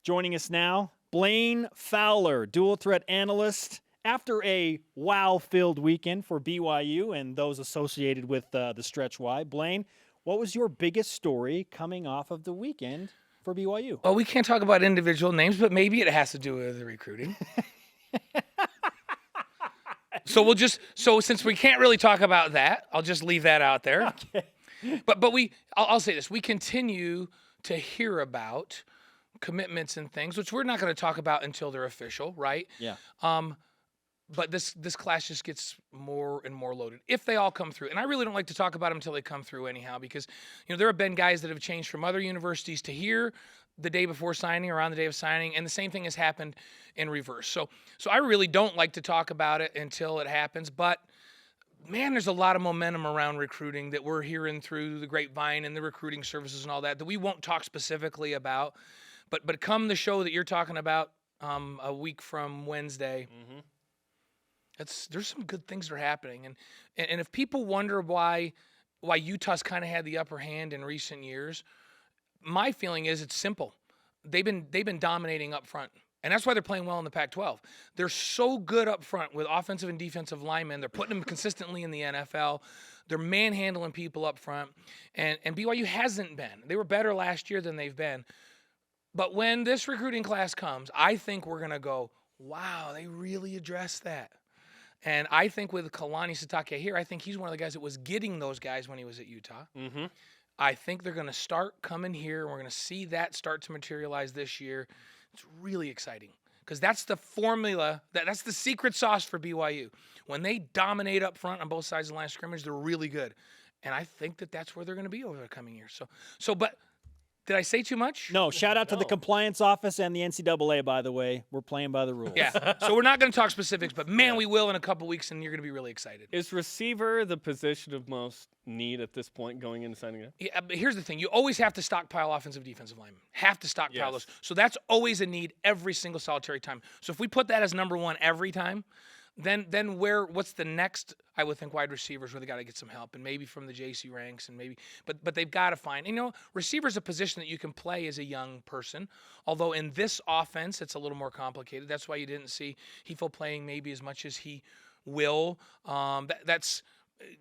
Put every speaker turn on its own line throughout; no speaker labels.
Joining us now, Blaine Fowler, dual threat analyst. After a wow-filled weekend for BYU and those associated with the Stretch Y, Blaine, what was your biggest story coming off of the weekend for BYU?
Well, we can't talk about individual names, but maybe it has to do with the recruiting. So since we can't really talk about that, I'll just leave that out there.
Okay.
But I'll say this: we continue to hear about commitments and things, which we're not going to talk about until they're official, right?
Yeah.
But this class just gets more and more loaded if they all come through. And I really don't like to talk about them until they come through anyhow, because there have been guys that have changed from other universities to here the day before signing or on the day of signing, and the same thing has happened in reverse. So I really don't like to talk about it until it happens. But man, there's a lot of momentum around recruiting that we're hearing through the grapevine and the recruiting services and all that we won't talk specifically about. But come the show that you're talking about a week from Wednesday.
Mm-hmm.
There's some good things that are happening, and if people wonder why Utah's kind of had the upper hand in recent years, my feeling is it's simple. They've been dominating up front, and that's why they're playing well in the Pac-12. They're so good up front with offensive and defensive linemen. They're putting them consistently in the NFL. They're manhandling people up front, and BYU hasn't been. They were better last year than they've been. But when this recruiting class comes, I think we're going to go, wow, they really addressed that. And I think with Kalani Sitake here, I think he's one of the guys that was getting those guys when he was at Utah.
Mm-hmm.
I think they're going to start coming here, and we're going to see that start to materialize this year. It's really exciting because that's the formula, that's the secret sauce for BYU. When they dominate up front on both sides of the line of scrimmage, they're really good. And I think that's where they're going to be over the coming years. But did I say too much?
No, shout out to the compliance office and the NCAA, by the way. We're playing by the rules.
Yeah, so we're not going to talk specifics, but man, we will in a couple weeks, and you're going to be really excited.
Is receiver the position of most need at this point going into signing up?
Yeah, but here's the thing. You always have to stockpile offensive, defensive linemen. Have to stockpile those. So that's always a need every single solitary time. So if we put that as number one every time, then what's the next, I would think, wide receivers where they got to get some help, and maybe from the JC ranks, and maybe, but they've got to find, receiver's a position that you can play as a young person, although in this offense, it's a little more complicated. That's why you didn't see Hefo playing maybe as much as he will. That's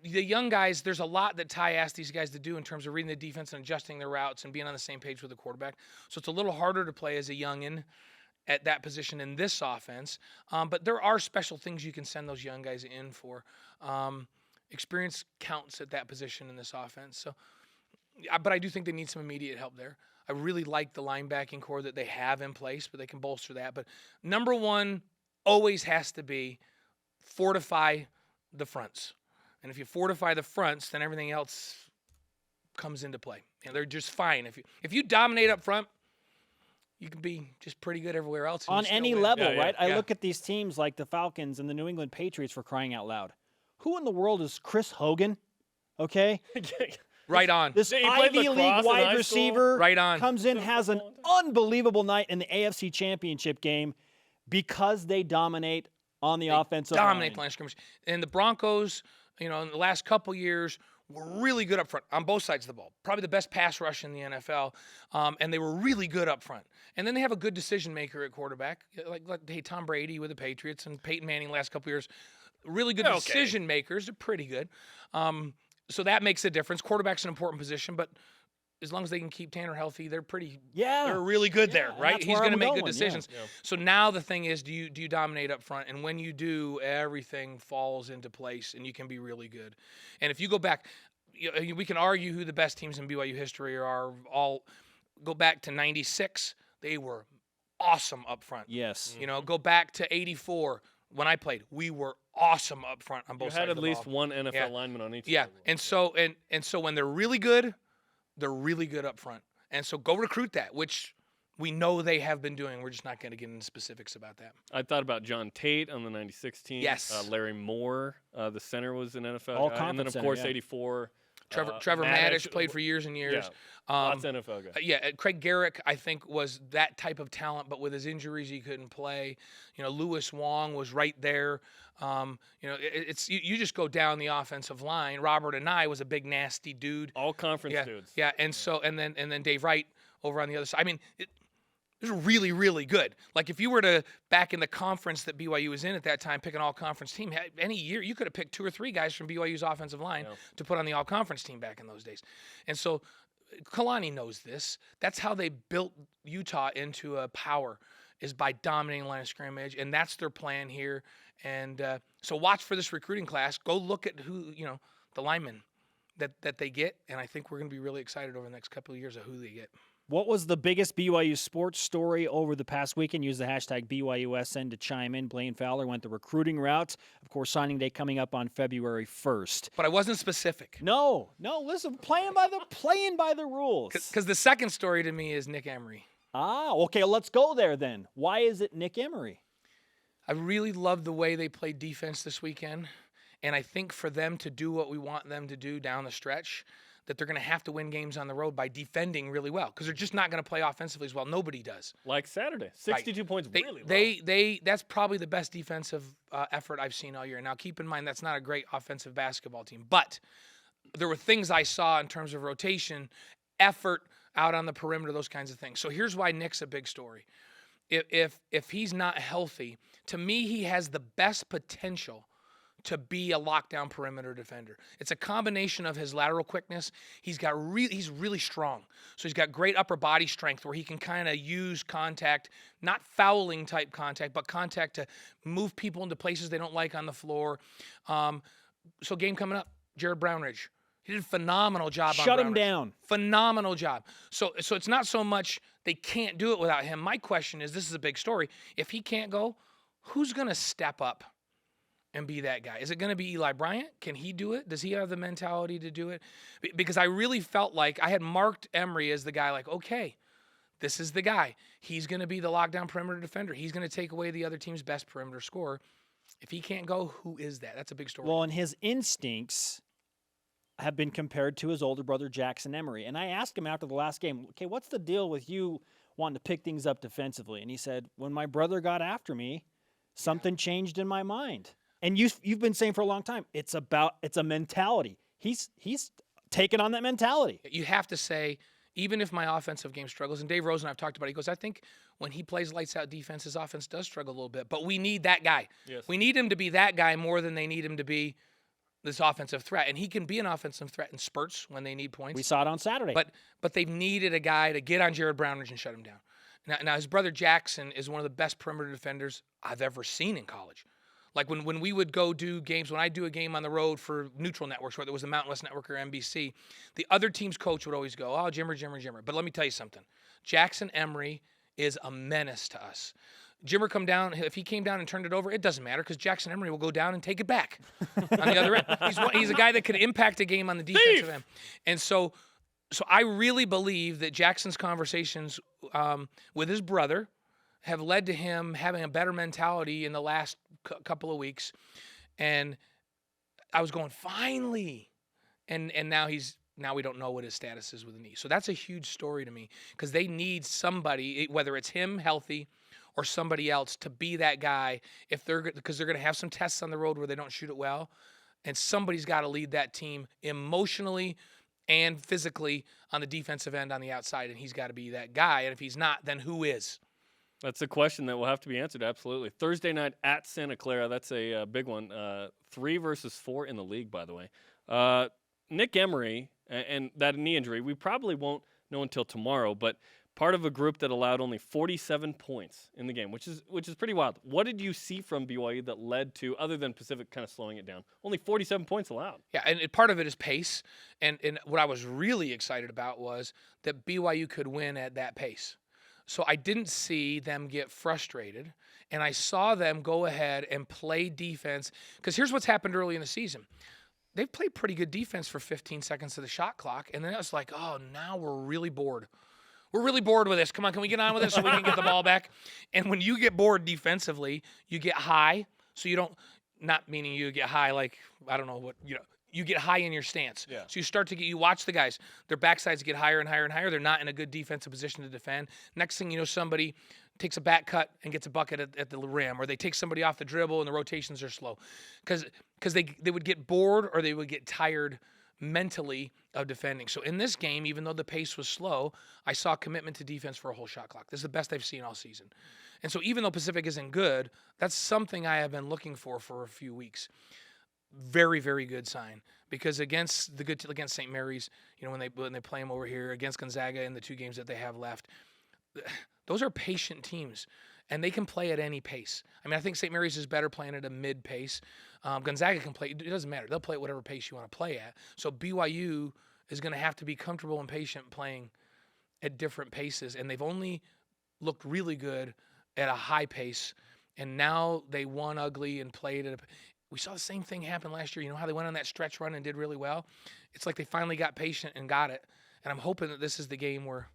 the young guys. There's a lot that Ty asked these guys to do in terms of reading the defense and adjusting their routes and being on the same page with the quarterback. So it's a little harder to play as a youngin at that position in this offense. But there are special things you can send those young guys in for. Experience counts at that position in this offense. So, but I do think they need some immediate help there. I really like the linebacking core that they have in place, but they can bolster that. But number one always has to be fortify the fronts. And if you fortify the fronts, then everything else comes into play. And they're just fine. If you dominate up front, you can be just pretty good everywhere else.
On any level, right?
Yeah.
I look at these teams like the Falcons and the New England Patriots, for crying out loud. Who in the world is Chris Hogan? Okay?
Right on.
This Ivy League wide receiver
right on.
comes in, has an unbelievable night in the AFC Championship game because they dominate on the offensive line.
Dominate the line of scrimmage. And the Broncos, in the last couple years, were really good up front on both sides of the ball. Probably the best pass rush in the NFL, and they were really good up front. And then they have a good decision maker at quarterback, like Tom Brady with the Patriots and Peyton Manning last couple years. Really good decision makers. They're pretty good. So that makes a difference. Quarterback's an important position, but as long as they can keep Tanner healthy, they're they're really good there, right? He's going to make good decisions. Yeah. So now the thing is, do you dominate up front? And when you do, everything falls into place, and you can be really good. And if you go back, we can argue who the best teams in BYU history are. All go back to '96. They were awesome up front.
Yes.
Go back to '84 when I played. We were awesome up front on both sides of the ball.
You had at least one NFL lineman on each.
Yeah, and so when they're really good up front. And so go recruit that, which we know they have been doing. We're just not going to get into specifics about that.
I thought about John Tate on the '96 team.
Yes.
Larry Moore, the center, was an NFL
All
guy. And then, of course, '84.
Trevor Maddich played for years and years.
Yeah, lots of NFL guys.
Craig Garrick, I think, was that type of talent, but with his injuries, he couldn't play. Lewis Wong was right there. You just go down the offensive line. Robert Anai was a big, nasty dude.
All conference dudes.
Yeah, and then Dave Wright over on the other side. I mean, They're really, really good. Like if you were to, back in the conference that BYU was in at that time, pick an all-conference team, any year you could have picked 2 or 3 guys from BYU's offensive line to put on the all-conference team back in those days. And so Kalani knows this. That's how they built Utah into a power, is by dominating the line of scrimmage, and that's their plan here. And so watch for this recruiting class. Go look at who, the linemen that they get, and I think we're going to be really excited over the next couple of years of who they get.
What was the biggest BYU sports story over the past weekend? Use the hashtag BYUSN to chime in. Blaine Fowler went the recruiting route. Of course, signing day coming up on February 1st.
But I wasn't specific.
No. Listen, playing by the rules.
Because the second story to me is Nick Emery.
Okay, let's go there then. Why is it Nick Emery?
I really love the way they played defense this weekend, and I think for them to do what we want them to do down the stretch, that they're going to have to win games on the road by defending really well, because they're just not going to play offensively as well. Nobody does.
Like Saturday, 62 points, really
low. That's probably the best defensive effort I've seen all year. Now, keep in mind, that's not a great offensive basketball team, but there were things I saw in terms of rotation, effort out on the perimeter, those kinds of things. So here's why Nick's a big story. If he's not healthy, to me, he has the best potential to be a lockdown perimeter defender. It's a combination of his lateral quickness. He's really strong. So he's got great upper body strength where he can kind of use contact, not fouling type contact, but contact to move people into places they don't like on the floor. So game coming up, Jared Brownridge. He did a phenomenal job on Brownridge.
Shut him down.
Phenomenal job. So it's not so much they can't do it without him. My question is, this is a big story. If he can't go, who's going to step up and be that guy? Is it going to be Eli Bryant? Can he do it? Does he have the mentality to do it? Because I really felt like I had marked Emery as the guy, like, okay, this is the guy. He's going to be the lockdown perimeter defender. He's going to take away the other team's best perimeter scorer. If he can't go, who is that? That's a big story.
Well, and his instincts have been compared to his older brother, Jackson Emery. And I asked him after the last game, okay, what's the deal with you wanting to pick things up defensively? And he said, when my brother got after me, something changed in my mind. And you've been saying for a long time, it's a mentality. He's taken on that mentality.
You have to say, even if my offensive game struggles, and Dave Rosen and I've talked about it, he goes, I think when he plays lights out defense, his offense does struggle a little bit. But we need that guy.
Yes.
We need him to be that guy more than they need him to be this offensive threat. And he can be an offensive threat in spurts when they need points.
We saw it on Saturday.
But they've needed a guy to get on Jared Brownridge and shut him down. Now his brother Jackson is one of the best perimeter defenders I've ever seen in college. Like when we would go do games, when I do a game on the road for neutral networks, whether it was the Mountain West Network or NBC, the other team's coach would always go, oh, Jimmer. But let me tell you something. Jackson Emery is a menace to us. Jimmer come down, if he came down and turned it over, it doesn't matter because Jackson Emery will go down and take it back on the other end. He's a guy that could impact a game on the defensive end. And so I really believe that Jackson's conversations with his brother have led to him having a better mentality in the last couple of weeks. And I was going, finally. And now we don't know what his status is with the knee. So that's a huge story to me because they need somebody, whether it's him healthy or somebody else, to be that guy because they're going to have some tests on the road where they don't shoot it well. And somebody's got to lead that team emotionally and physically on the defensive end on the outside. And he's got to be that guy. And if he's not, then who is?
That's a question that will have to be answered, absolutely. Thursday night at Santa Clara, that's a big one. 3 versus 4 in the league, by the way. Nick Emery and that knee injury, we probably won't know until tomorrow, but part of a group that allowed only 47 points in the game, which is pretty wild. What did you see from BYU that led to, other than Pacific kind of slowing it down, only 47 points allowed?
Yeah, and part of it is pace. And what I was really excited about was that BYU could win at that pace. So I didn't see them get frustrated, and I saw them go ahead and play defense. Because here's what's happened early in the season. They've played pretty good defense for 15 seconds of the shot clock, and then it was like, oh, now we're really bored. We're really bored with this. Come on, can we get on with this so we can get the ball back? And when you get bored defensively, you get high. So you don't, not meaning you get high like, I don't know what, you get high in your stance.
Yeah.
So you watch the guys, their backsides get higher and higher and higher. They're not in a good defensive position to defend. Next thing you know, somebody takes a back cut and gets a bucket at the rim, or they take somebody off the dribble and the rotations are slow. Because they would get bored or they would get tired mentally of defending. So in this game, even though the pace was slow, I saw commitment to defense for a whole shot clock. This is the best I've seen all season. And so even though Pacific isn't good, that's something I have been looking for a few weeks. Very, very good sign, because against St. Mary's, when they play them over here, against Gonzaga in the 2 games that they have left, those are patient teams, and they can play at any pace. I mean, I think St. Mary's is better playing at a mid pace. Gonzaga can play; it doesn't matter. They'll play at whatever pace you want to play at. So BYU is going to have to be comfortable and patient playing at different paces, and they've only looked really good at a high pace, and now they won ugly and played at a. We saw the same thing happen last year. You know how they went on that stretch run and did really well? It's like they finally got patient and got it. And I'm hoping that this is the game where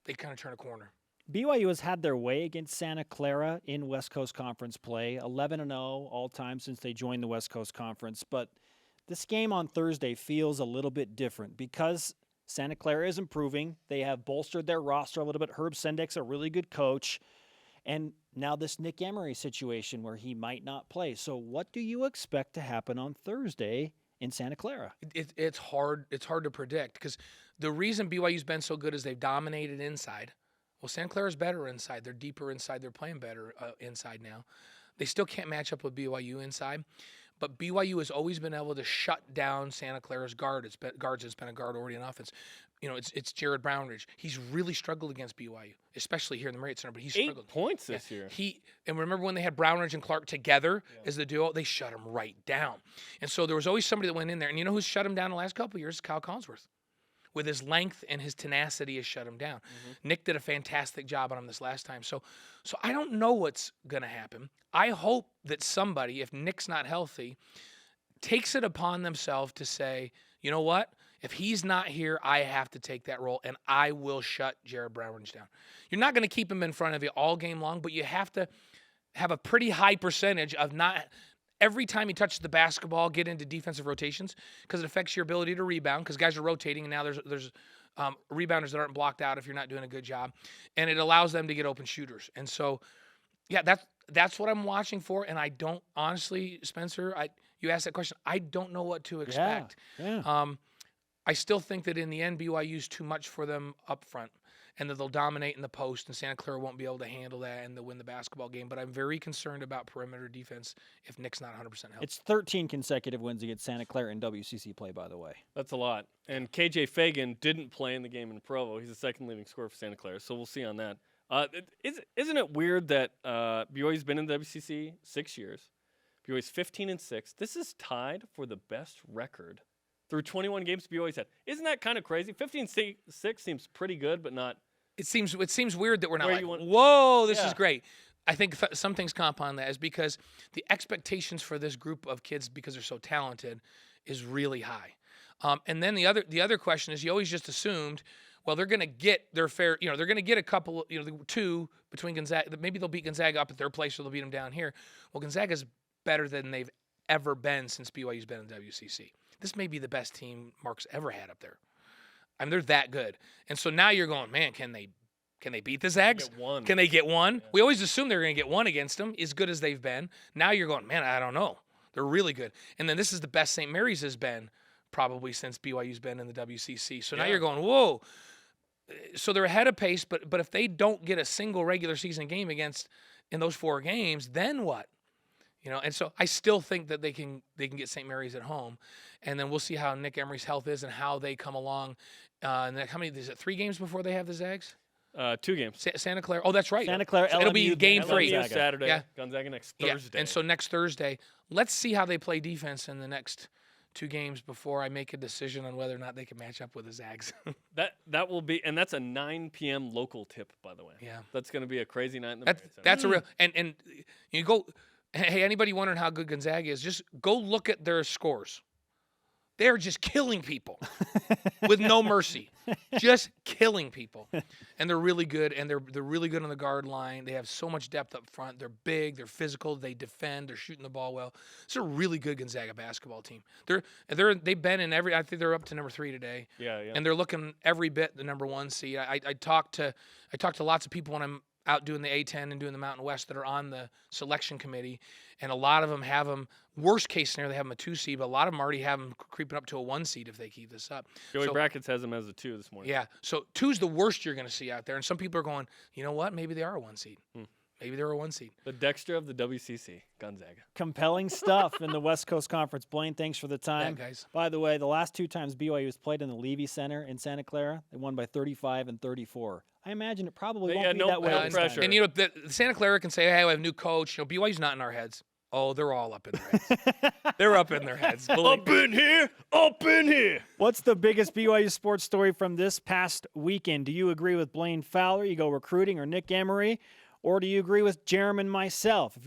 they kind of turn a corner.
BYU has had their way against Santa Clara in West Coast Conference play, 11-0 all time since they joined the West Coast Conference. But this game on Thursday feels a little bit different because Santa Clara is improving. They have bolstered their roster a little bit. Herb Sendek's a really good coach. And now this Nick Emery situation where he might not play. So what do you expect to happen on Thursday in Santa Clara?
It's hard. It's hard to predict because the reason BYU's been so good is they've dominated inside. Well, Santa Clara's better inside. They're deeper inside. They're playing better inside now. They still can't match up with BYU inside, but BYU has always been able to shut down Santa Clara's guards. It's been a guard already in offense. It's Jared Brownridge. He's really struggled against BYU, especially here in the Marriott Center, but he's
8
struggled.
points this year.
And remember when they had Brownridge and Clark together as the duo, they shut him right down. And so there was always somebody that went in there. And you know who's shut him down the last couple of years? Kyle Collinsworth. With his length and his tenacity has shut him down. Mm-hmm. Nick did a fantastic job on him this last time. So I don't know what's going to happen. I hope that somebody, if Nick's not healthy, takes it upon themselves to say, you know what? If he's not here, I have to take that role, and I will shut Jared Brownridge down. You're not going to keep him in front of you all game long, but you have to have a pretty high percentage of not every time he touches the basketball, get into defensive rotations because it affects your ability to rebound because guys are rotating, and now there's rebounders that aren't blocked out if you're not doing a good job, and it allows them to get open shooters. And so, yeah, that's what I'm watching for, and I don't honestly, Spencer, you asked that question. I don't know what to expect.
Yeah.
I still think that in the end, BYU's too much for them up front and that they'll dominate in the post and Santa Clara won't be able to handle that and they'll win the basketball game. But I'm very concerned about perimeter defense if Nick's not 100% healthy.
It's 13 consecutive wins against Santa Clara in WCC play, by the way.
That's a lot. And KJ Fagan didn't play in the game in Provo. He's the second leading scorer for Santa Clara, so we'll see on that. Isn't it weird that BYU's been in the WCC 6 years? BYU's 15-6. This is tied for the best record through 21 games BYU's had. Isn't that kind of crazy? 15-6 seems pretty good, but not. It seems
weird that we're not whoa, this is great. I think some things compound that is because the expectations for this group of kids, because they're so talented, is really high. And then the other question is you always just assumed, well, they're going to get their fair, they're going to get a couple, 2 between Gonzaga. Maybe they'll beat Gonzaga up at their place or they'll beat them down here. Well, Gonzaga's better than they've ever been since BYU's been in WCC. This may be the best team Mark's ever had up there. I mean, they're that good. And so now you're going, man, can they beat the Zags? Can they get one? Yeah. We always assume they're going to get one against them, as good as they've been. Now you're going, man, I don't know. They're really good. And then this is the best St. Mary's has been probably since BYU's been in the WCC. So now you're going, whoa. So they're ahead of pace, but if they don't get a single regular season game in those 4 games, then what? And so I still think that they can get St. Mary's at home, and then we'll see how Nick Emery's health is and how they come along. And how many is it? 3 games before they have the Zags?
2 games.
Santa Clara. Oh, that's right.
Santa Clara.
So it'll be game 3.
LMU Saturday. Gonzaga next Thursday.
Yeah. And so next Thursday, let's see how they play defense in the next 2 games before I make a decision on whether or not they can match up with the Zags.
that will be, and that's a 9 p.m. local tip, by the way.
Yeah,
that's going to be a crazy night in the
That's a real and you go. Hey, anybody wondering how good Gonzaga is, just go look at their scores. They're just killing people with no mercy. Just killing people. And they're really good, and they're really good on the guard line. They have so much depth up front. They're big, they're physical, they defend, they're shooting the ball well. It's a really good Gonzaga basketball team. They've been in I think they're up to number 3 today.
Yeah.
And they're looking every bit the number 1 seed. I talked to lots of people when out doing the A10 and doing the Mountain West that are on the selection committee, and a lot of them have them. Worst case scenario, they have them a 2 seed, but a lot of them already have them creeping up to a 1 seed if they keep this up.
Joey Brackets has them as a 2 this morning.
Yeah, so 2's the worst you're going to see out there, and some people are going, you know what? Maybe they are a 1 seed. Maybe they're a 1 seed.
The Dexter of the WCC, Gonzaga.
Compelling stuff in the West Coast Conference. Blaine, thanks for the time.
Yeah, guys.
By the way, the last 2 times BYU has played in the Levy Center in Santa Clara, they won by 35 and 34. I imagine it probably won't be that way this
pressure.
time.
And, you know, the Santa Clara can say, hey, we have a new coach. You know, BYU's not in our heads. Oh, they're all up in their heads. They're up in their heads.
Up in here, up in here.
What's the biggest BYU sports story from this past weekend? Do you agree with Blaine Fowler? You go recruiting, or Nick Emery? Or do you agree with Jerem and myself? If you